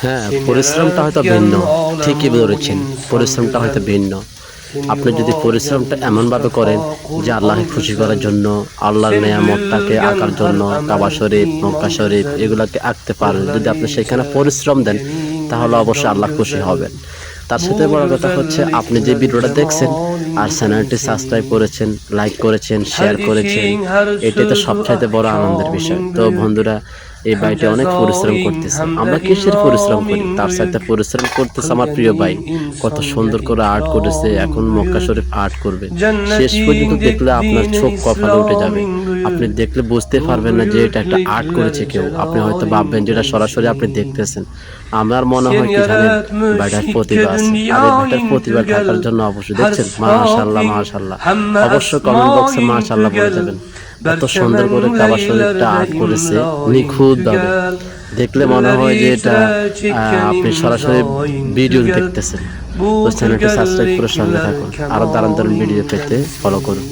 হ্যাঁ, পরিশ্রমটা হয়তো ভিন্ন, ঠিকই ধরেছেন। পরিশ্রমটা হয়তো ভিন্ন। আপনি যদি পরিশ্রমটা এমনভাবে করেন যে আল্লাহকে খুশি করার জন্য, আল্লাহর নেয়ামতটাকে আঁকার জন্য, কাবা শরীফ, মক্কা শরীফ এগুলাকে আঁকতে পারেন, যদি আপনি সেখানে পরিশ্রম দেন, তাহলে অবশ্যই আল্লাহ খুশি হবেন। তার সাথে বড় কথা হচ্ছে আপনি যে ভিডিওটা দেখছেন আর চ্যানেলটি সাবস্ক্রাইব করেছেন, লাইক করেছেন, শেয়ার করেছেন, এটাই তো সবচাইতে বড় আনন্দের বিষয়। তো বন্ধুরা, এই ভাইটি অনেক পরিশ্রম করতেছে। আমরা কিসের পরিশ্রম করি? তার সাথে পরিশ্রম করতেছে আমার প্রিয় ভাই। কত সুন্দর করে আর্ট করেছে, এখন মক্কা শরীফ আর্ট করবে। শেষ পর্যন্ত দেখলে আপনার চোখ কপালে উঠে যাবে। আপনি দেখলে বুঝতে পারবেন না যে এটা একটা আর্ট করেছে কেউ। আপনি হয়তো ভাববেন যেটা সরাসরি আপনি দেখতেছেন। আমার মনে হয় কি জানেন, ভাইটার প্রতিভা আছে। আর এই ভাইটার প্রতিভা থাকার জন্য অবশ্যই দেখছেন, মাশাআল্লাহ মাশাআল্লাহ, অবশ্যই কমেন্ট বক্সে মাশাআল্লাহ বলে যাবেন। এত সুন্দর করে কাবা শরীফটা আর্ট করেছে নিখুঁত ভাবে। দেখলে মনে হয় যে এটা আপনি সরাসরি ভিডিও দেখতেছেন। তো চ্যানেলটি সাবস্ক্রাইব করে সঙ্গে থাকুন, আরো দারুণ দারুণ ভিডিও পেতে ফলো করুন।